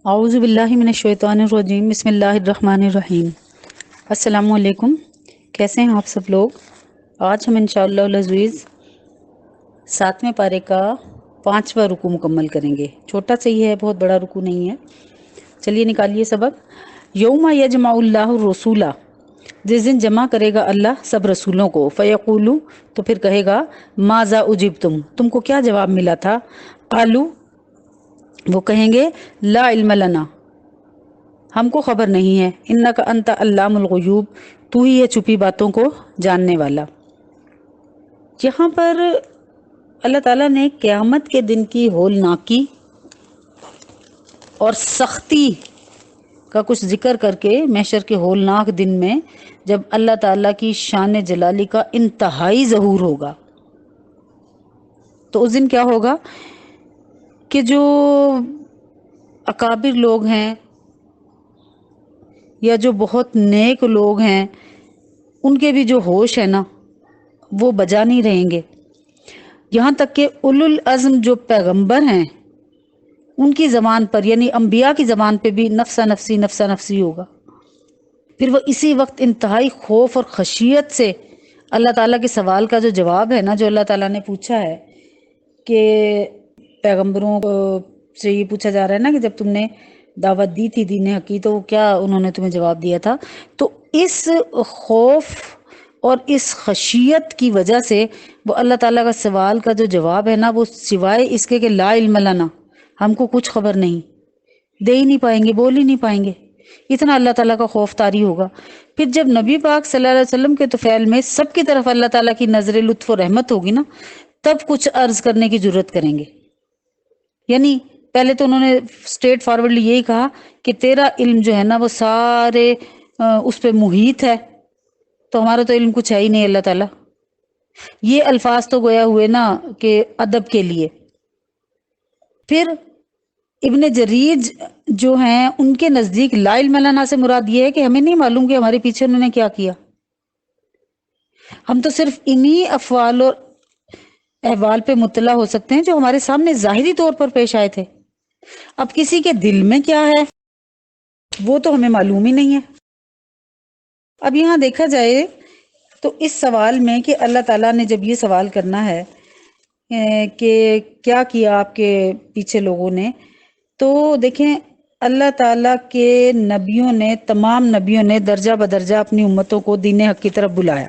اعوذ باللہ من الشیطان الرجیم، بسم اللہ الرحمن الرحیم۔ السلام علیکم، کیسے ہیں آپ سب لوگ؟ آج ہم انشاءاللہ العزیز 7ویں پارے کا 5واں رکوع مکمل کریں گے۔ چھوٹا سا ہی ہے، بہت بڑا رکوع نہیں ہے۔ چلیے نکالیے سبق۔ یوم یجمع اللہ الرسول، جس دن جمع کرے گا اللہ سب رسولوں کو، فیقولو، تو پھر کہے گا، ماذا اجبتم، تم کو کیا جواب ملا تھا؟ قالو، وہ کہیں گے، لا علم لنا، ہم کو خبر نہیں ہے، انک انت علام الغیوب، تو ہی ہے چھپی باتوں کو جاننے والا۔ یہاں پر اللہ تعالیٰ نے قیامت کے دن کی ہولناکی اور سختی کا کچھ ذکر کر کے، محشر کے ہولناک دن میں جب اللہ تعالیٰ کی شان جلالی کا انتہائی ظہور ہوگا، تو اس دن کیا ہوگا کہ جو اکابر لوگ ہیں یا جو بہت نیک لوگ ہیں، ان کے بھی جو ہوش ہے نا، وہ بجا نہیں رہیں گے۔ یہاں تک کہ اولو العزم جو پیغمبر ہیں، ان کی زبان پر، یعنی انبیاء کی زبان پہ بھی نفسا نفسی نفسا نفسی ہوگا۔ پھر وہ اسی وقت انتہائی خوف اور خشیت سے اللہ تعالیٰ کے سوال کا جو جواب ہے نا، جو اللہ تعالیٰ نے پوچھا ہے کہ پیغمبروں سے یہ پوچھا جا رہا ہے نا کہ جب تم نے دعوت دی تھی دین حق کی، تو کیا انہوں نے تمہیں جواب دیا تھا؟ تو اس خوف اور اس خشیت کی وجہ سے وہ اللہ تعالیٰ کا سوال کا جو جواب ہے نا، وہ سوائے اس کے کہ لا علم لنا، ہم کو کچھ خبر نہیں، دے ہی نہیں پائیں گے، بول ہی نہیں پائیں گے، اتنا اللہ تعالیٰ کا خوف طاری ہوگا۔ پھر جب نبی پاک صلی اللہ علیہ وسلم کے طفیل میں سب کی طرف اللہ تعالیٰ کی نظر لطف و رحمت ہوگی نا، تب کچھ عرض کرنے کی جرت کریں گے۔ یعنی پہلے تو انہوں نے اسٹریٹ فارورڈلی یہی کہا کہ تیرا علم جو ہے نا وہ سارے اس پہ محیط ہے، تو ہمارا تو علم کچھ ہے ہی نہیں اللہ تعالیٰ۔ یہ الفاظ تو گویا ہوئے نا کہ ادب کے لیے۔ پھر ابن جریج جو ہیں، ان کے نزدیک لا علم لنا سے مراد یہ ہے کہ ہمیں نہیں معلوم کہ ہمارے پیچھے انہوں نے کیا کیا، ہم تو صرف انہی افعال اور احوال پہ مطلع ہو سکتے ہیں جو ہمارے سامنے ظاہری طور پر پیش آئے تھے۔ اب کسی کے دل میں کیا ہے وہ تو ہمیں معلوم ہی نہیں ہے۔ اب یہاں دیکھا جائے تو اس سوال میں کہ اللہ تعالیٰ نے جب یہ سوال کرنا ہے کہ کیا کیا آپ کے پیچھے لوگوں نے، تو دیکھیں اللہ تعالیٰ کے نبیوں نے، تمام نبیوں نے درجہ بدرجہ اپنی امتوں کو دین حق کی طرف بلایا۔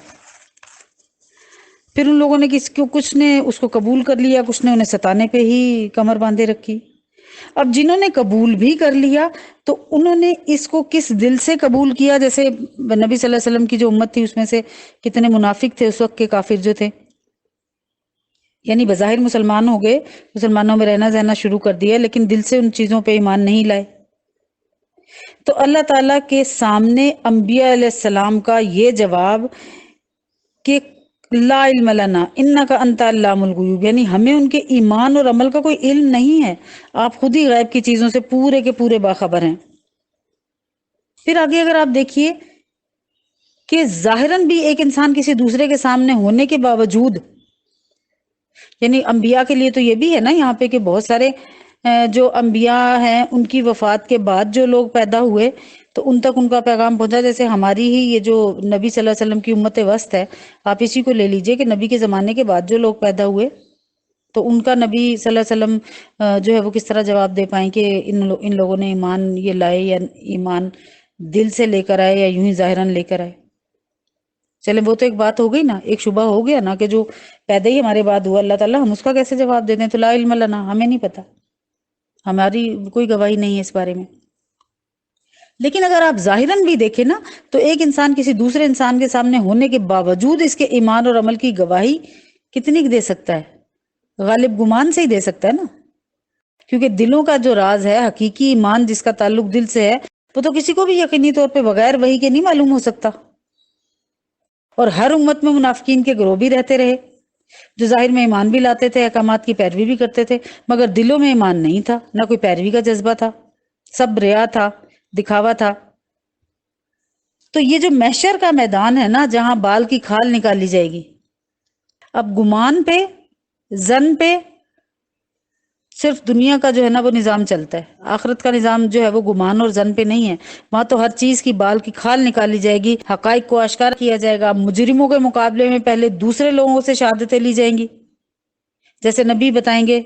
پھر ان لوگوں نے کچھ نے اس کو قبول کر لیا، کچھ نے انہیں ستانے پہ ہی کمر باندھے رکھی۔ اب جنہوں نے قبول بھی کر لیا تو انہوں نے اس کو کس دل سے قبول کیا؟ جیسے نبی صلی اللہ علیہ وسلم کی جو امت تھی، اس میں سے کتنے منافق تھے اس وقت کے کافر جو تھے، یعنی بظاہر مسلمان ہو گئے، مسلمانوں میں رہنا سہنا شروع کر دیا، لیکن دل سے ان چیزوں پہ ایمان نہیں لائے۔ تو اللہ تعالیٰ کے سامنے انبیاء علیہ السلام کا یہ جواب کہ لا علم لنا انک انت علام الغیوب، یعنی ہمیں ان کے ایمان اور عمل کا کوئی علم نہیں ہے، آپ خود ہی غیب کی چیزوں سے پورے کے پورے باخبر ہیں۔ پھر آگے اگر آپ دیکھیے کہ ظاہراً بھی ایک انسان کسی دوسرے کے سامنے ہونے کے باوجود، یعنی انبیاء کے لیے تو یہ بھی ہے نا یہاں پہ کہ بہت سارے جو انبیاء ہیں ان کی وفات کے بعد جو لوگ پیدا ہوئے تو ان تک ان کا پیغام پہنچا۔ جیسے ہماری ہی یہ جو نبی صلی اللہ علیہ وسلم کی امت وسط ہے، آپ اسی کو لے لیجئے کہ نبی کے زمانے کے بعد جو لوگ پیدا ہوئے تو ان کا نبی صلی اللہ علیہ وسلم جو ہے وہ کس طرح جواب دے پائیں کہ ان لوگوں نے ایمان یہ لائے، یا ایمان دل سے لے کر آئے یا یوں ہی ظاہراً لے کر آئے؟ چلیں وہ تو ایک بات ہو گئی نا، ایک شبہ ہو گیا نا کہ جو پیدا ہی ہمارے بعد ہوا اللہ تعالیٰ، ہم اس کا کیسے جواب دے دیں؟ تو لا علم لنا، ہمیں نہیں پتا، ہماری کوئی گواہی نہیں ہے اس بارے میں۔ لیکن اگر آپ ظاہراً بھی دیکھیں نا تو ایک انسان کسی دوسرے انسان کے سامنے ہونے کے باوجود اس کے ایمان اور عمل کی گواہی کتنی دے سکتا ہے؟ غالب گمان سے ہی دے سکتا ہے نا، کیونکہ دلوں کا جو راز ہے، حقیقی ایمان جس کا تعلق دل سے ہے، وہ تو کسی کو بھی یقینی طور پہ بغیر وحی کے نہیں معلوم ہو سکتا۔ اور ہر امت میں منافقین کے گروہ بھی رہتے رہے جو ظاہر میں ایمان بھی لاتے تھے، احکامات کی پیروی بھی کرتے تھے، مگر دلوں میں ایمان نہیں تھا، نہ کوئی پیروی کا جذبہ تھا، سب ریا تھا، دکھاوا تھا۔ تو یہ جو محشر کا میدان ہے نا، جہاں بال کی کھال نکالی جائے گی، اب گمان پہ، ظن پہ صرف دنیا کا جو ہے نا وہ نظام چلتا ہے، آخرت کا نظام جو ہے وہ گمان اور ظن پہ نہیں ہے. وہاں تو ہر چیز کی بال کی کھال نکالی جائے گی، حقائق کو آشکار کیا جائے گا. مجرموں کے مقابلے میں پہلے دوسرے لوگوں سے شہادتیں لی جائیں گی. جیسے نبی بتائیں گے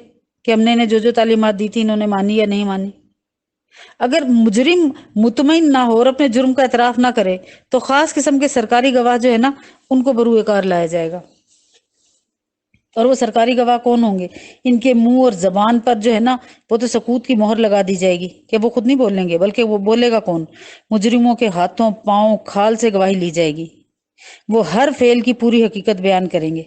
کہ ہم نے جو تعلیمات دی تھی انہوں نے مانی یا نہیں مانی. اگر مجرم مطمئن نہ ہو اور اپنے جرم کا اعتراف نہ کرے تو خاص قسم کے سرکاری گواہ جو ہے نا ان کو بروئے کار لایا جائے گا. اور وہ سرکاری گواہ کون ہوں گے؟ ان کے منہ اور زبان پر جو ہے نا وہ تو سکوت کی مہر لگا دی جائے گی کہ وہ خود نہیں بولیں گے، بلکہ وہ بولے گا کون؟ مجرموں کے ہاتھوں پاؤں کھال سے گواہی لی جائے گی. وہ ہر فعل کی پوری حقیقت بیان کریں گے.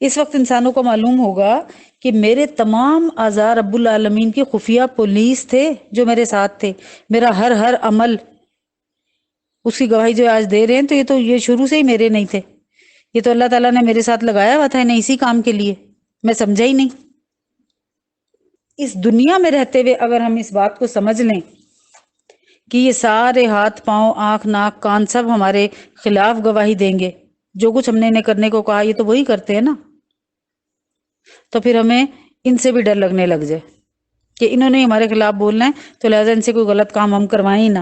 اس وقت انسانوں کو معلوم ہوگا کہ میرے تمام اعضاء رب العالمین کی خفیہ پولیس تھے جو میرے ساتھ تھے. میرا ہر عمل اس کی گواہی جو آج دے رہے ہیں تو یہ شروع سے ہی میرے نہیں تھے، یہ تو اللہ تعالیٰ نے میرے ساتھ لگایا ہوا تھا انہیں اسی کام کے لیے، میں سمجھا ہی نہیں. اس دنیا میں رہتے ہوئے اگر ہم اس بات کو سمجھ لیں کہ یہ سارے ہاتھ پاؤں آنکھ ناک کان سب ہمارے خلاف گواہی دیں گے، جو کچھ ہم نے انہیں کرنے کو کہا یہ تو وہی کرتے ہیں نا، تو پھر ہمیں ان سے بھی ڈر لگنے لگ جائے کہ انہوں نے ہمارے خلاف بولنا ہے تو لہٰذا ان سے کوئی غلط کام ہم کروائیں ہی نہ.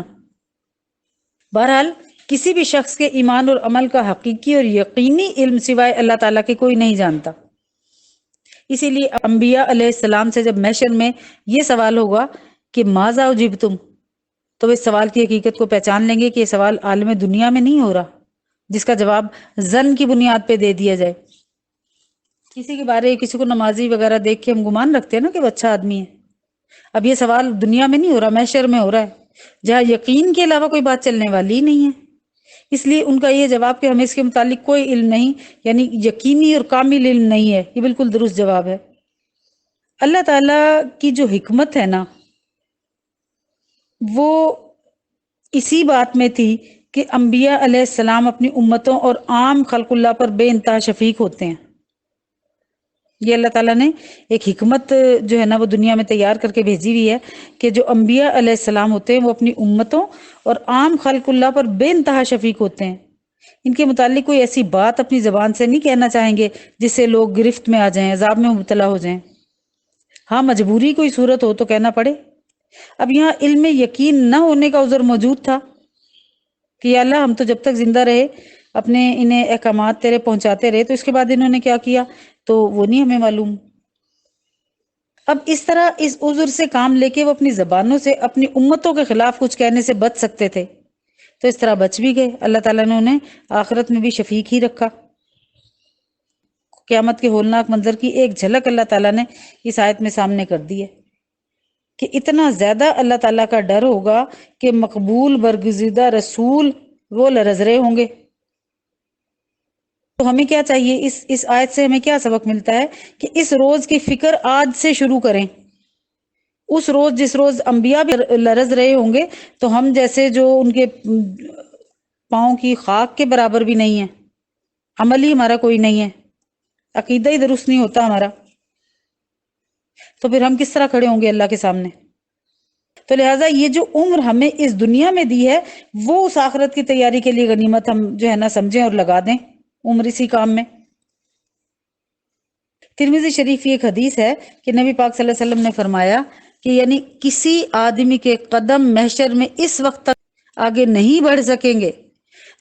بہرحال کسی بھی شخص کے ایمان اور عمل کا حقیقی اور یقینی علم سوائے اللہ تعالیٰ کے کوئی نہیں جانتا. اسی لیے انبیاء علیہ السلام سے جب محشر میں یہ سوال ہوگا کہ ماذا اجبتم، تو وہ اس سوال کی حقیقت کو پہچان لیں گے کہ یہ سوال عالم دنیا میں نہیں ہو رہا جس کا جواب ظن کی بنیاد پہ دے دیا جائے. کسی کے بارے کسی کو نمازی وغیرہ دیکھ کے ہم گمان رکھتے ہیں نا کہ وہ اچھا آدمی ہے. اب یہ سوال دنیا میں نہیں ہو رہا، محشر میں ہو رہا ہے جہاں یقین کے علاوہ کوئی بات چلنے والی ہی نہیں ہے. اس لیے ان کا یہ جواب کہ ہمیں اس کے متعلق کوئی علم نہیں، یعنی یقینی اور کامل علم نہیں ہے، یہ بالکل درست جواب ہے. اللہ تعالیٰ کی جو حکمت ہے نا وہ اسی بات میں تھی کہ انبیاء علیہ السلام اپنی امتوں اور عام خلق اللہ پر بے انتہا شفیق ہوتے ہیں. یہ اللہ تعالیٰ نے ایک حکمت جو ہے نا وہ دنیا میں تیار کر کے بھیجی ہوئی ہے کہ جو انبیاء علیہ السلام ہوتے ہیں وہ اپنی امتوں اور عام خلق اللہ پر بے انتہا شفیق ہوتے ہیں. ان کے متعلق کوئی ایسی بات اپنی زبان سے نہیں کہنا چاہیں گے جس سے لوگ گرفت میں آ جائیں، عذاب میں مبتلا ہو جائیں. ہاں مجبوری کوئی صورت ہو تو کہنا پڑے. اب یہاں علم یقین نہ ہونے کا عذر موجود تھا کہ یا اللہ ہم تو جب تک زندہ رہے اپنے انہیں احکامات تیرے پہنچاتے رہے، تو اس کے بعد انہوں نے کیا کیا تو وہ نہیں ہمیں معلوم. اب اس طرح اس عذر سے کام لے کے وہ اپنی زبانوں سے اپنی امتوں کے خلاف کچھ کہنے سے بچ سکتے تھے، تو اس طرح بچ بھی گئے. اللہ تعالیٰ نے انہیں آخرت میں بھی شفیق ہی رکھا. قیامت کے ہولناک منظر کی ایک جھلک اللہ تعالیٰ نے اس آیت میں سامنے کر دی ہے کہ اتنا زیادہ اللہ تعالیٰ کا ڈر ہوگا کہ مقبول برگزیدہ رسول وہ لرز رہے ہوں گے. تو ہمیں کیا چاہیے؟ اس آیت سے ہمیں کیا سبق ملتا ہے کہ اس روز کی فکر آج سے شروع کریں. اس روز جس روز انبیاء بھی لرز رہے ہوں گے تو ہم جیسے جو ان کے پاؤں کی خاک کے برابر بھی نہیں ہے، عمل ہی ہمارا کوئی نہیں ہے، عقیدہ ہی درست نہیں ہوتا ہمارا، تو پھر ہم کس طرح کھڑے ہوں گے اللہ کے سامنے؟ تو لہٰذا یہ جو عمر ہمیں اس دنیا میں دی ہے وہ اس آخرت کی تیاری کے لیے غنیمت ہم جو ہے نا سمجھیں اور لگا دیں عمر اسی کام میں. ترمذی شریف کی ایک حدیث ہے کہ نبی پاک صلی اللہ علیہ وسلم نے فرمایا کہ یعنی کسی آدمی کے قدم محشر میں اس وقت تک آگے نہیں بڑھ سکیں گے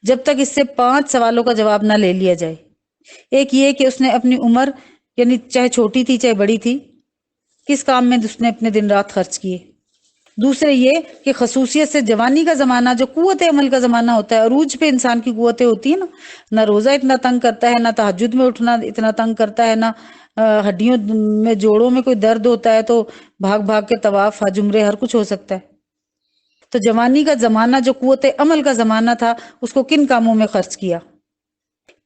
جب تک اس سے 5 سوالوں کا جواب نہ لے لیا جائے. ایک یہ کہ اس نے اپنی عمر یعنی چاہے چھوٹی تھی چاہے بڑی تھی کس کام میں اس نے اپنے دن رات خرچ کیے. دوسرے یہ کہ خصوصیت سے جوانی کا زمانہ جو قوت عمل کا زمانہ ہوتا ہے، عروج پہ انسان کی قوتیں ہوتی ہیں نا، نہ روزہ اتنا تنگ کرتا ہے، نہ تہجد میں اٹھنا اتنا تنگ کرتا ہے، نہ ہڈیوں میں جوڑوں میں کوئی درد ہوتا ہے تو بھاگ بھاگ کے طواف حج عمرے ہر کچھ ہو سکتا ہے. تو جوانی کا زمانہ جو قوت عمل کا زمانہ تھا اس کو کن کاموں میں خرچ کیا.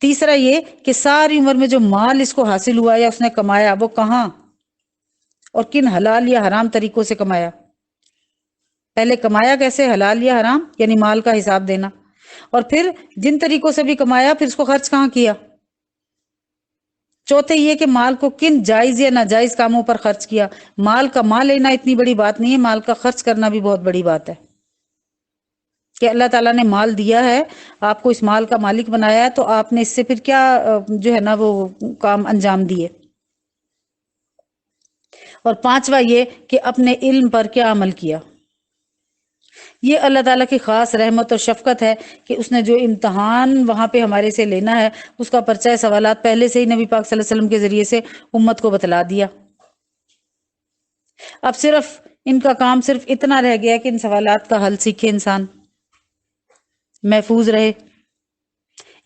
تیسرا یہ کہ ساری عمر میں جو مال اس کو حاصل ہوا یا اس نے کمایا وہ کہاں اور کن حلال یا حرام طریقوں سے کمایا. پہلے کمایا کیسے، حلال یا حرام، یعنی مال کا حساب دینا، اور پھر جن طریقوں سے بھی کمایا پھر اس کو خرچ کہاں کیا. چوتھے یہ کہ مال کو کن جائز یا ناجائز کاموں پر خرچ کیا. مال کا مال لینا اتنی بڑی بات نہیں ہے، مال کا خرچ کرنا بھی بہت بڑی بات ہے کہ اللہ تعالیٰ نے مال دیا ہے، آپ کو اس مال کا مالک بنایا ہے، تو آپ نے اس سے پھر کیا جو ہے نا وہ کام انجام دیے. اور پانچواں یہ کہ اپنے علم پر کیا عمل کیا۔ یہ اللہ تعالیٰ کی خاص رحمت اور شفقت ہے کہ اس نے جو امتحان وہاں پہ ہمارے سے لینا ہے اس کا پرچہ سوالات پہلے سے ہی نبی پاک صلی اللہ علیہ وسلم کے ذریعے سے امت کو بتلا دیا۔ اب صرف ان کا کام صرف اتنا رہ گیا کہ ان سوالات کا حل سیکھے انسان، محفوظ رہے۔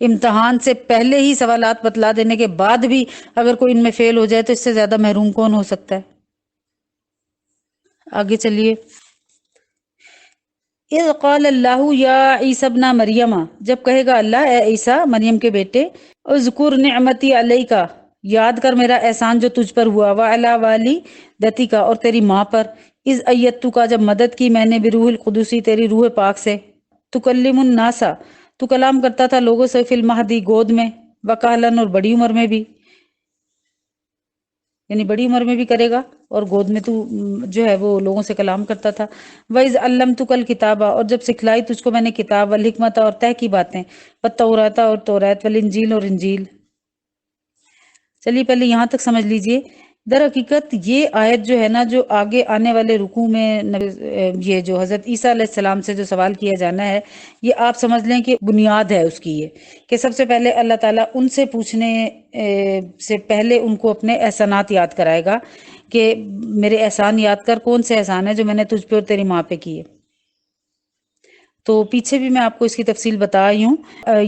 امتحان سے پہلے ہی سوالات بتلا دینے کے بعد بھی اگر کوئی ان میں فیل ہو جائے تو اس سے زیادہ محروم کون ہو سکتا ہے؟ آگے چلیے۔ اذ قال اللہ یا عیسی ابن مریم، جب کہے گا اللہ اے عیسیٰ مریم کے بیٹے، اذکر نعمتی علیک، یاد کر میرا احسان جو تجھ پر ہوا، وعلی والدتک، اور تیری ماں پر، اذ ایدتک، جب مدد کی میں نے، بروح القدسی، تیری روح پاک سے، تکلم الناس، تو کلام کرتا تھا لوگوں سے، فی المہدی، گود میں، وکہلن، اور بڑی عمر میں بھی، یعنی بڑی عمر میں بھی کرے گا، اور گود میں تو جو ہے وہ لوگوں سے کلام کرتا تھا۔ وَإِذْ عَلَّمْتُكَ الْكِتَابَ، اور جب سکھلائی تجھ کو میں نے کتاب، والحکمت، اور طے کی باتیں، والتوراۃ، اور توریت، والانجیل، اور انجیل۔ چلیے پہلے یہاں تک سمجھ لیجئے۔ در حقیقت یہ آیت جو ہے نا، جو آگے آنے والے رکوع میں یہ جو حضرت عیسیٰ علیہ السلام سے جو سوال کیا جانا ہے، یہ آپ سمجھ لیں کہ بنیاد ہے اس کی، یہ کہ سب سے پہلے اللہ تعالیٰ ان سے پوچھنے سے پہلے ان کو اپنے احسانات یاد کرائے گا کہ میرے احسان یاد کر، کون سے احسان ہیں جو میں نے تجھ پہ اور تیری ماں پہ کیے۔ تو پیچھے بھی میں آپ کو اس کی تفصیل بتائی ہوں۔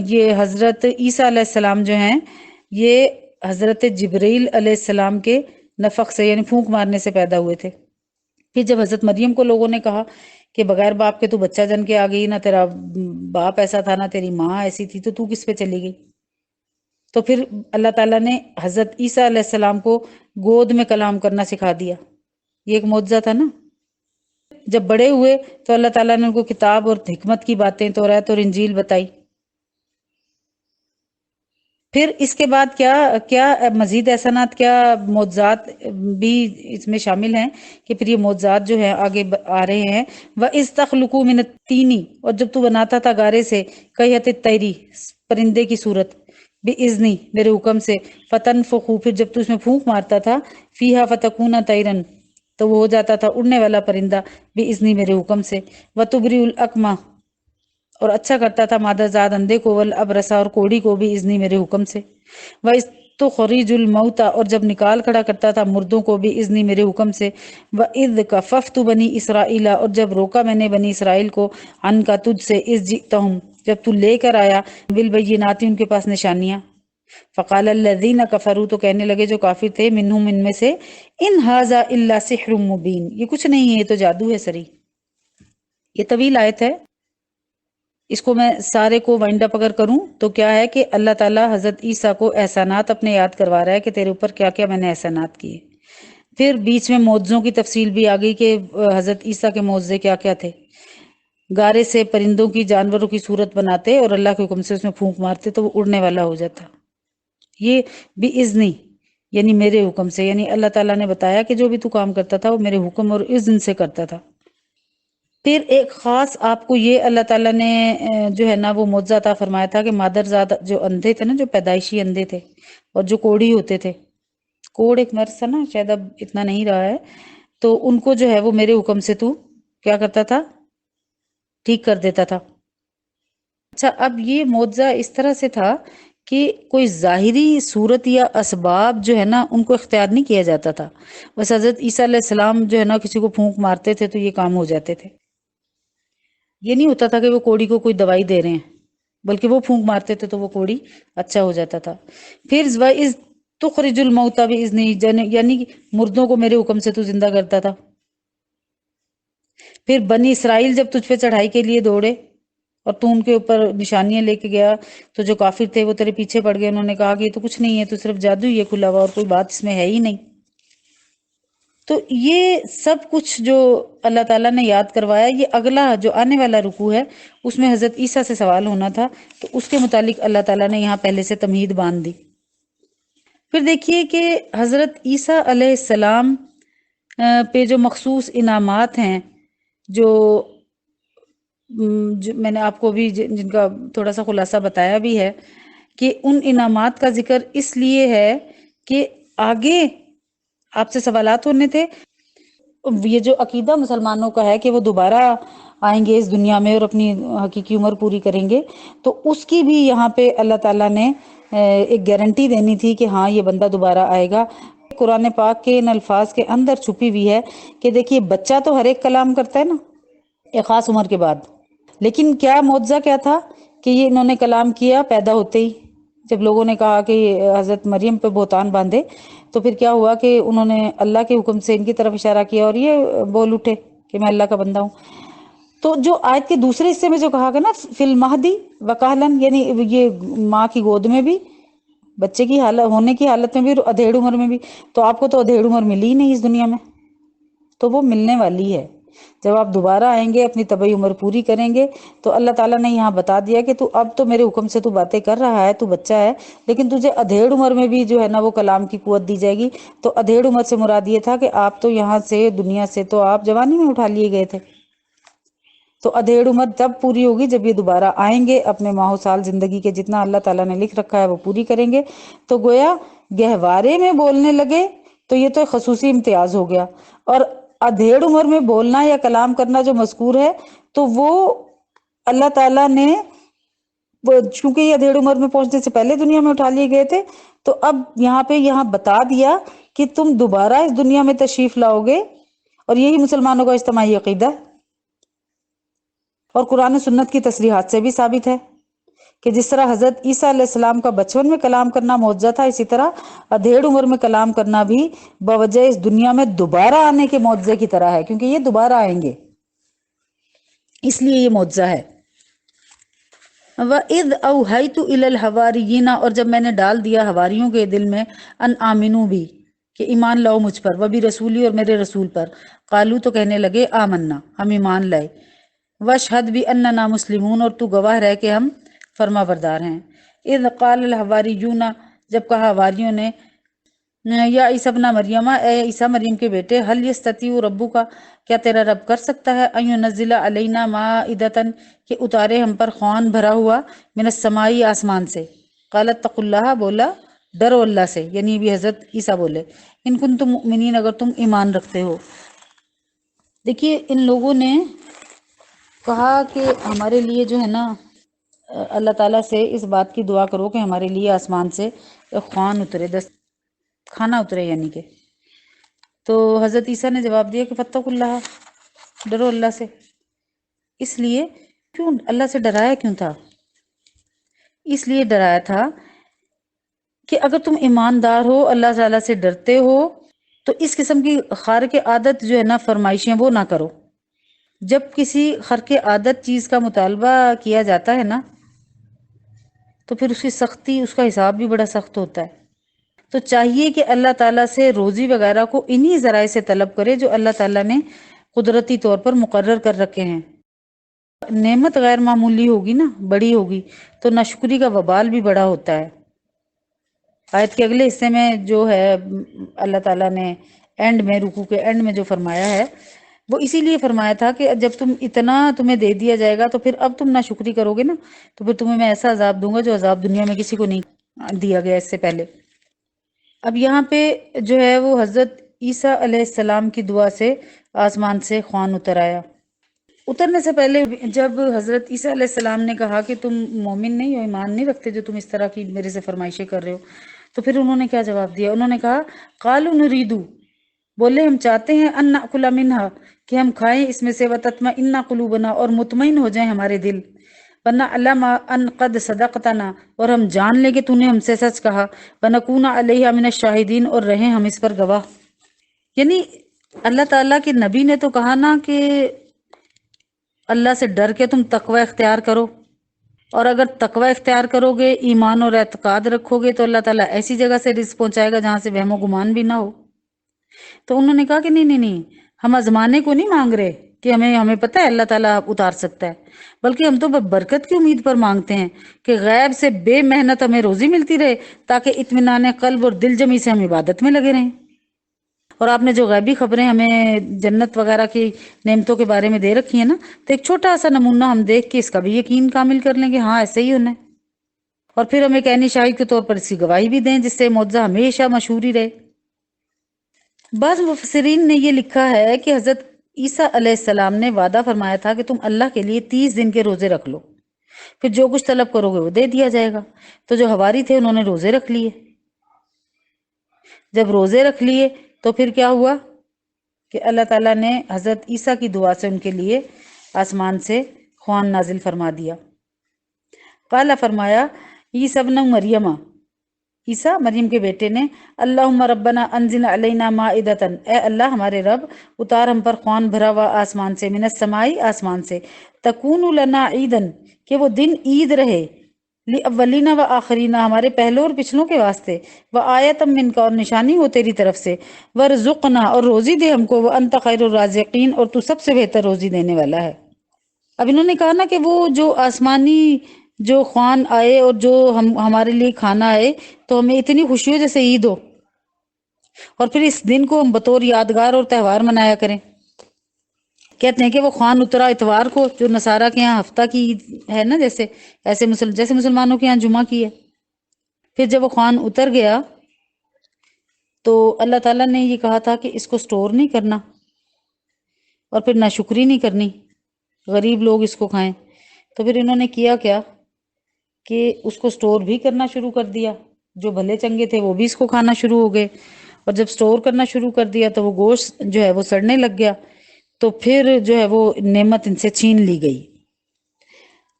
یہ حضرت عیسیٰ علیہ السلام جو ہیں، یہ حضرت جبرائیل علیہ السلام کے نفخ سے، یعنی پھونک مارنے سے پیدا ہوئے تھے۔ پھر جب حضرت مریم کو لوگوں نے کہا کہ بغیر باپ کے تو بچہ جن کے آ گئی، نہ تیرا باپ ایسا تھا نہ تیری ماں ایسی تھی، تو کس پہ چلی گئی؟ تو پھر اللہ تعالیٰ نے حضرت عیسیٰ علیہ السلام کو گود میں کلام کرنا سکھا دیا، یہ ایک معجزہ تھا نا۔ جب بڑے ہوئے تو اللہ تعالیٰ نے ان کو کتاب اور حکمت کی باتیں، توریت اور انجیل بتائی۔ پھر اس کے بعد کیا مزید احسانات، کیا معجزات بھی اس میں شامل ہیں کہ پھر یہ معجزات جو ہیں آگے آ رہے ہیں۔ وَإِذْ تَخْلُقُ مِنَ الطِّينِ، اور جب تو بناتا تھا گارے سے، کَیْحَتِ الطَّیْرِ، پرندے کی صورت، بِإِذْنِ، میرے حکم سے، فَتَنْفُخُ، پھر جب تو اس میں پھونک مارتا تھا، فِيهَا فَتَكُونَ طَيْرًا، تو وہ ہو جاتا تھا اڑنے والا پرندہ، بِإِذْنِ، میرے حکم سے، وَتُبْرِئُ الْأَكْمَحَ، اور اچھا کرتا تھا مادر زاد اندھے کو، والابرص، اور کوڑی کو، بھی اذنی، میرے حکم سے، وَإِذْ الموتى، اور جب نکال کھڑا کرتا تھا مردوں کو، بھی اذنی، میرے حکم سے، وَإِذْ كَفَفْتُ بنی اسرائیل، اور جب روکا میں نے بنی اسرائیل کو، عنک، تجھ سے، اذ جئتہم، جب تو لے کر آیا، بالبینات، ان کے پاس نشانیاں، فقال الذین کفروا، تو کہنے لگے جو کافر تھے، منہم، ان میں سے، ان ھذا الا سحر مبین، یہ کچھ نہیں ہے، یہ تو جادو ہے سری۔ یہ طویل آیت ہے، اس کو میں سارے کو وائنڈ اپ اگر کروں تو کیا ہے کہ اللہ تعالیٰ حضرت عیسیٰ کو احسانات اپنے یاد کروا رہا ہے کہ تیرے اوپر کیا کیا میں نے احسانات کیے۔ پھر بیچ میں معجزوں کی تفصیل بھی آ گئی کہ حضرت عیسیٰ کے معجزے کیا کیا تھے۔ گارے سے پرندوں کی، جانوروں کی صورت بناتے اور اللہ کے حکم سے اس میں پھونک مارتے تو وہ اڑنے والا ہو جاتا۔ یہ بھی اذنی، یعنی میرے حکم سے، یعنی اللہ تعالیٰ نے بتایا کہ جو بھی تو کام کرتا تھا وہ میرے حکم اور اذن سے کرتا تھا۔ پھر ایک خاص آپ کو یہ اللہ تعالیٰ نے جو ہے نا وہ معجزہ عطا فرمایا تھا کہ مادرزاد جو اندھے تھے نا، جو پیدائشی اندھے تھے اور جو کوڑی ہوتے تھے، کوڑ ایک مرض تھا نا، شاید اب اتنا نہیں رہا ہے، تو ان کو جو ہے وہ میرے حکم سے تو کیا کرتا تھا، ٹھیک کر دیتا تھا۔ اچھا، اب یہ معجزہ اس طرح سے تھا کہ کوئی ظاہری صورت یا اسباب جو ہے نا ان کو اختیار نہیں کیا جاتا تھا، بس حضرت عیسیٰ علیہ السلام جو ہے نا کسی کو پھونک مارتے تھے تو یہ کام ہو جاتے تھے۔ یہ نہیں ہوتا تھا کہ وہ کوڑی کو کوئی دوائی دے رہے ہیں، بلکہ وہ پھونک مارتے تھے تو وہ کوڑی اچھا ہو جاتا تھا۔ پھر وَإِذْ تُخْرِجُ الْمَوْتَى بِإِذْنِهِ، یعنی مردوں کو میرے حکم سے تو زندہ کرتا تھا۔ پھر بنی اسرائیل جب تجھ پہ چڑھائی کے لیے دوڑے اور تو ان کے اوپر نشانیاں لے کے گیا تو جو کافر تھے وہ تیرے پیچھے پڑ گئے، انہوں نے کہا کہ یہ تو کچھ نہیں ہے، تو صرف جادو ہی ہے کھلا ہوا، اور کوئی بات اس میں ہے ہی نہیں۔ تو یہ سب کچھ جو اللہ تعالیٰ نے یاد کروایا، یہ اگلا جو آنے والا رکوع ہے اس میں حضرت عیسیٰ سے سوال ہونا تھا، تو اس کے متعلق اللہ تعالیٰ نے یہاں پہلے سے تمہید باندھ دی۔ پھر دیکھیے کہ حضرت عیسیٰ علیہ السلام پہ جو مخصوص انعامات ہیں، جو میں نے آپ کو بھی جن کا تھوڑا سا خلاصہ بتایا بھی ہے، کہ ان انعامات کا ذکر اس لیے ہے کہ آگے آپ سے سوالات ہونے تھے. یہ جو عقیدہ مسلمانوں کا ہے کہ وہ دوبارہ آئیں گے اس دنیا میں اور اپنی حقیقی عمر پوری کریں گے، تو اس کی بھی یہاں پہ اللہ تعالیٰ نے ایک گارنٹی دینی تھی کہ ہاں یہ بندہ دوبارہ آئے گا. قرآن پاک کے ان الفاظ کے اندر چھپی ہوئی ہے کہ دیکھیے بچہ تو ہر ایک کلام کرتا ہے نا ایک خاص عمر کے بعد، لیکن کیا معجزہ کیا تھا کہ یہ انہوں نے کلام کیا پیدا ہوتے ہی. جب لوگوں نے کہا کہ حضرت مریم پہ بہتان باندھے تو پھر کیا ہوا کہ انہوں نے اللہ کے حکم سے ان کی طرف اشارہ کیا اور یہ بول اٹھے کہ میں اللہ کا بندہ ہوں. تو جو آیت کے دوسرے حصے میں جو کہا گیا نا فی المہدی وکہلن، یعنی یہ ماں کی گود میں بھی، بچے کی حالت ہونے کی حالت میں بھی اور ادھیڑ عمر میں بھی. تو آپ کو تو ادھیڑ عمر ملی ہی نہیں اس دنیا میں، تو وہ ملنے والی ہے جب آپ دوبارہ آئیں گے اپنی طبعی عمر پوری کریں گے. تو اللہ تعالیٰ نے یہاں بتا دیا کہ تو اب تو میرے حکم سے تو باتیں کر رہا ہے، تو بچہ ہے، لیکن تجھے ادھیڑ عمر میں بھی جو ہے نا وہ کلام کی قوت دی جائے گی. تو ادھیڑ عمر سے مراد یہ تھا کہ آپ تو یہاں سے دنیا سے تو آپ جوانی میں اٹھا لیے گئے تھے، تو ادھیڑ عمر تب پوری ہوگی جب یہ دوبارہ آئیں گے اپنے ماہ و سال زندگی کے جتنا اللہ تعالیٰ نے لکھ رکھا ہے وہ پوری کریں گے. تو گویا گہوارے میں بولنے لگے تو یہ تو خصوصی امتیاز ہو گیا، اور ادھیڑ عمر میں بولنا یا کلام کرنا جو مذکور ہے تو وہ اللہ تعالیٰ نے چونکہ یہ ادھیڑ عمر میں پہنچنے سے پہلے دنیا میں اٹھا لیے گئے تھے، تو اب یہاں بتا دیا کہ تم دوبارہ اس دنیا میں تشریف لاؤ گے، اور یہی مسلمانوں کا اجتماعی عقیدہ ہے. اور قرآن و سنت کی تصریحات سے بھی ثابت ہے کہ جس طرح حضرت عیسیٰ علیہ السلام کا بچپن میں کلام کرنا معجزہ تھا، اسی طرح ادھیڑ عمر میں کلام کرنا بھی بوجہ اس دنیا میں دوبارہ آنے کے معجزے کی طرح ہے، کیونکہ یہ دوبارہ آئیں گے اس لیے یہ معجزہ ہے. وَإِذْ أَوْحَيْتُ إِلَى الْحَوَارِيِّينَ، اور جب میں نے ڈال دیا حواریوں کے دل میں، ان آمنو بھی کہ ایمان لاؤ مجھ پر، وہ بھی رسولی اور میرے رسول پر. قالو تو کہنے لگے آمنا ہم ایمان لائے، واشہد بھی اننا مسلمون اور تو گواہ رہ کہ ہم فرما بردار ہیں. اذ قال الحواریون، جب کہا حواریوں نے، یا عیسیٰ ابن مریم، اے عیسیٰ مریم کے بیٹے، حل یستطیع ربک، کیا تیرا رب کر سکتا ہے، ان ینزل علینا مائدۃ، کہ اتارے ہم پر خوان بھرا ہوا، من السماء، آسمان سے. قال اتقوا اللہ، بولا ڈرو اللہ سے، یعنی بھی حضرت عیسیٰ بولے، ان کنتم مؤمنین، اگر تم ایمان رکھتے ہو. دیکھیے ان لوگوں نے کہا کہ ہمارے لیے جو ہے نا اللہ تعالیٰ سے اس بات کی دعا کرو کہ ہمارے لیے آسمان سے خوان اترے، کھانا اترے یعنی کہ. تو حضرت عیسیٰ نے جواب دیا کہ فاتقوا اللہ، ڈرو اللہ سے. اس لیے کیوں اللہ سے ڈرایا کیوں تھا؟ اس لیے ڈرایا تھا کہ اگر تم ایماندار ہو، اللہ تعالیٰ سے ڈرتے ہو، تو اس قسم کی خارق عادت جو ہے نا فرمائشیں وہ نہ کرو. جب کسی خرق عادت چیز کا مطالبہ کیا جاتا ہے نا تو پھر اس کی سختی، اس کا حساب بھی بڑا سخت ہوتا ہے. تو چاہیے کہ اللہ تعالیٰ سے روزی وغیرہ کو انہی ذرائع سے طلب کرے جو اللہ تعالیٰ نے قدرتی طور پر مقرر کر رکھے ہیں. نعمت غیر معمولی ہوگی نا، بڑی ہوگی، تو ناشکری کا وبال بھی بڑا ہوتا ہے. آیت کے اگلے حصے میں جو ہے اللہ تعالیٰ نے اینڈ میں، رکوع کے اینڈ میں جو فرمایا ہے وہ اسی لیے فرمایا تھا کہ جب تم اتنا تمہیں دے دیا جائے گا تو پھر اب تم ناشکری کرو گے نا، تو پھر تمہیں میں ایسا عذاب دوں گا جو عذاب دنیا میں کسی کو نہیں دیا گیا اس سے پہلے. اب یہاں پہ جو ہے وہ حضرت عیسیٰ علیہ السلام کی دعا سے آسمان سے خوان اتر آیا. اترنے سے پہلے جب حضرت عیسیٰ علیہ السلام نے کہا کہ تم مومن نہیں ہو، ایمان نہیں رکھتے جو تم اس طرح کی میرے سے فرمائشیں کر رہے ہو، تو پھر انہوں نے کیا جواب دیا؟ انہوں نے کہا قالوا نریدو، بولے ہم چاہتے ہیں، ان ناکل منہا، کہ ہم کھائیں اس میں سے، وتطمئن قلوبنا، اور مطمئن ہو جائیں ہمارے دل، ونعلم ان قد صدقتنا، اور ہم جان لیں کہ تو نے ہم سے سچ کہا، ونکون علیہ من الشاہدین، اور رہیں ہم اس پر گواہ. یعنی اللہ تعالیٰ کے نبی نے تو کہا نا کہ اللہ سے ڈر کے تم تقوی اختیار کرو، اور اگر تقوی اختیار کرو گے، ایمان اور اعتقاد رکھو گے، تو اللہ تعالیٰ ایسی جگہ سے رزق پہنچائے گا جہاں سے وہم و گمان بھی نہ ہو. تو انہوں نے کہا کہ نہیں، ہم آزمانے کو نہیں مانگ رہے کہ ہمیں پتہ ہے اللہ تعالیٰ اتار سکتا ہے، بلکہ ہم تو برکت کی امید پر مانگتے ہیں کہ غیب سے بے محنت ہمیں روزی ملتی رہے، تاکہ اطمینان قلب اور دل جمی سے ہم عبادت میں لگے رہیں. اور آپ نے جو غیبی خبریں ہمیں جنت وغیرہ کی نعمتوں کے بارے میں دے رکھی ہیں نا، تو ایک چھوٹا سا نمونہ ہم دیکھ کے اس کا بھی یقین کامل کر لیں گے، ہاں ایسے ہی ہونا ہے، اور پھر ہم ایک عینی شاہد کے طور پر اس کی گواہی بھی دیں جس سے معجزہ ہمیشہ مشہور ہی رہے. بعض مفسرین نے یہ لکھا ہے کہ حضرت عیسیٰ علیہ السلام نے وعدہ فرمایا تھا کہ تم اللہ کے لیے 30 دن کے روزے رکھ لو، پھر جو کچھ طلب کرو گے وہ دے دیا جائے گا۔ تو جو حواری تھے انہوں نے روزے رکھ لیے، جب روزے رکھ لیے تو پھر کیا ہوا کہ اللہ تعالیٰ نے حضرت عیسیٰ کی دعا سے ان کے لیے آسمان سے خوان نازل فرما دیا۔ قال فرمایا عیسیٰ ابن مریم، عیسیٰ مریم کے بیٹے نے، اللہم ربنا انزل علینا مائدتن، اے اللہ ہمارے رب اتار ہم پر خوان بھرا ہوا آسمان سے، من السمائی آسمان سے، تکون لنا عیدن کہ وہ دن عید رہے، لأولینا و آخرینا ہمارے پہلوں اور پچھلوں کے واسطے، و آیتم من کا اور نشانی ہو تیری طرف سے، ورزقنا اور روزی دے ہم کو، وانت خیر الرازقین اور تو سب سے بہتر روزی دینے والا ہے۔ اب انہوں نے کہا نا کہ وہ جو آسمانی جو خوان آئے اور جو ہمارے لیے کھانا آئے تو ہمیں اتنی خوشی ہو جیسے عید ہو، اور پھر اس دن کو ہم بطور یادگار اور تہوار منایا کریں۔ کہتے ہیں کہ وہ خوان اترا اتوار کو، جو نصارہ کے یہاں ہفتہ کی عید ہے نا، جیسے مسلمانوں کے یہاں جمعہ کی ہے۔ پھر جب وہ خوان اتر گیا تو اللہ تعالیٰ نے یہ کہا تھا کہ اس کو سٹور نہیں کرنا اور پھر ناشکری نہیں کرنی، غریب لوگ اس کو کھائیں۔ تو پھر انہوں نے کیا کیا کہ اس کو سٹور بھی کرنا شروع کر دیا، جو بھلے چنگے تھے وہ بھی اس کو کھانا شروع ہو گئے، اور جب سٹور کرنا شروع کر دیا تو وہ گوشت جو ہے وہ سڑنے لگ گیا، تو پھر جو ہے وہ نعمت ان سے چھین لی گئی۔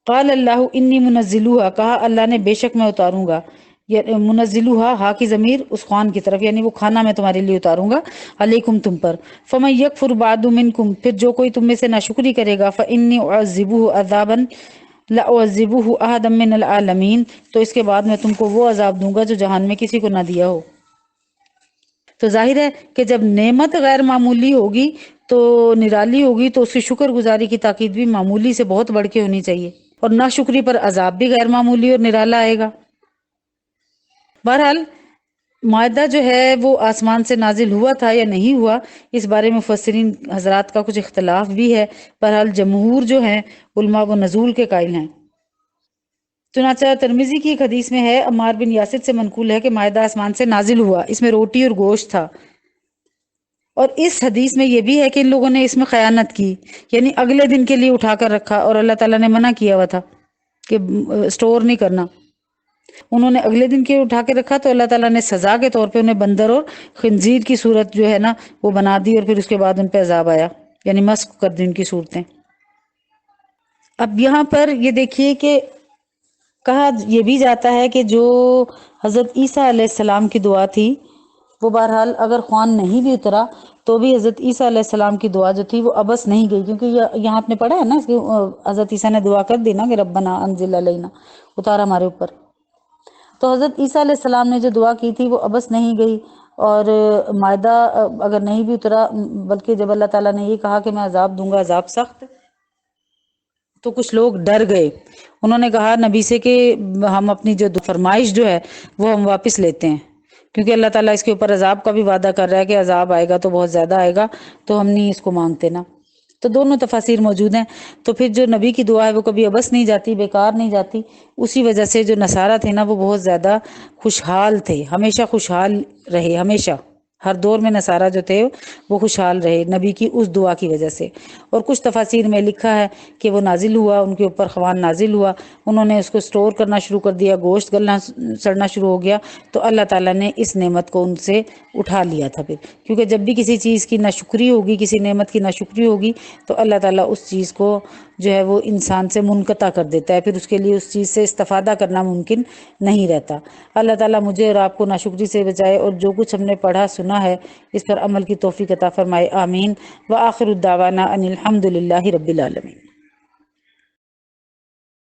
قال اللہ انی منزلوہا، کہا اللہ نے بے شک میں اتاروں گا، منزلوہا ہا کی ضمیر اس خوان کی طرف، یعنی وہ کھانا میں تمہارے لیے اتاروں گا، علیکم تم پر، فمن یکفر بعد منکم پھر جو کوئی تم میں سے ناشکری کرے گا، فانی اعذبہ عذابا لأعذبہ احدا من العالمین تو اس کے بعد میں تم کو وہ عذاب دوں گا جو جہان میں کسی کو نہ دیا ہو۔ تو ظاہر ہے کہ جب نعمت غیر معمولی ہوگی تو نرالی ہوگی تو اس کی شکر گزاری کی تاکید بھی معمولی سے بہت بڑھ کے ہونی چاہیے، اور ناشکری پر عذاب بھی غیر معمولی اور نرالا آئے گا۔ بہرحال مائدہ جو ہے وہ آسمان سے نازل ہوا تھا یا نہیں ہوا، اس بارے میں مفسرین حضرات کا کچھ اختلاف بھی ہے۔ بہرحال جمہور جو ہیں علماء و نزول کے قائل ہیں۔ چنانچہ ترمذی کی ایک حدیث میں ہے، عمار بن یاسر سے منقول ہے کہ مائدہ آسمان سے نازل ہوا، اس میں روٹی اور گوشت تھا، اور اس حدیث میں یہ بھی ہے کہ ان لوگوں نے اس میں خیانت کی، یعنی اگلے دن کے لیے اٹھا کر رکھا، اور اللہ تعالیٰ نے منع کیا ہوا تھا کہ سٹور نہیں کرنا۔ انہوں نے اگلے دن کے اٹھا کے رکھا تو اللہ تعالیٰ نے سزا کے طور پہ انہیں بندر اور خنزیر کی صورت جو ہے نا وہ بنا دی، اور پھر اس کے بعد ان پہ عذاب آیا، یعنی مسخ کر دی ان کی صورتیں۔ اب یہاں پر یہ دیکھیے کہ کہا یہ بھی جاتا ہے کہ جو حضرت عیسیٰ علیہ السلام کی دعا تھی وہ بہرحال اگر خوان نہیں بھی اترا تو بھی حضرت عیسیٰ علیہ السلام کی دعا جو تھی وہ ابس نہیں گئی، کیونکہ یہاں آپ نے پڑھا ہے نا کہ حضرت عیسیٰ نے دعا کر دی نا کہ ربنا انزل علینا، اتارا ہمارے اوپر، تو حضرت عیسیٰ علیہ السلام نے جو دعا کی تھی وہ ابس نہیں گئی، اور مائدہ اگر نہیں بھی اترا، بلکہ جب اللہ تعالیٰ نے یہ کہا کہ میں عذاب دوں گا عذاب سخت، تو کچھ لوگ ڈر گئے، انہوں نے کہا نبی سے کہ ہم اپنی جو فرمائش جو ہے وہ ہم واپس لیتے ہیں، کیونکہ اللہ تعالیٰ اس کے اوپر عذاب کا بھی وعدہ کر رہا ہے کہ عذاب آئے گا تو بہت زیادہ آئے گا، تو ہم نہیں اس کو مانگتے نا۔ تو دونوں تفاسیر موجود ہیں، تو پھر جو نبی کی دعا ہے وہ کبھی ابس نہیں جاتی، بیکار نہیں جاتی، اسی وجہ سے جو نصارہ تھے نا وہ بہت زیادہ خوشحال تھے، ہمیشہ خوشحال رہے، ہمیشہ ہر دور میں نصارہ جو تھے وہ خوشحال رہے نبی کی اس دعا کی وجہ سے۔ اور کچھ تفاسیر میں لکھا ہے کہ وہ نازل ہوا، ان کے اوپر خوان نازل ہوا، انہوں نے اس کو سٹور کرنا شروع کر دیا، گوشت گلنا سڑنا شروع ہو گیا، تو اللہ تعالیٰ نے اس نعمت کو ان سے اٹھا لیا تھا پھر، کیونکہ جب بھی کسی چیز کی ناشکری ہوگی، کسی نعمت کی ناشکری ہوگی تو اللہ تعالیٰ اس چیز کو جو ہے وہ انسان سے منقطع کر دیتا ہے، پھر اس کے لیے اس چیز سے استفادہ کرنا ممکن نہیں رہتا۔ اللہ تعالیٰ مجھے اور آپ کو ناشکری سے بچائے، اور جو کچھ ہم نے پڑھا سنا ہے اس پر عمل کی توفیق عطا فرمائے، آمین۔ وآخر الدعوانا ان الحمد للہ رب العالمین۔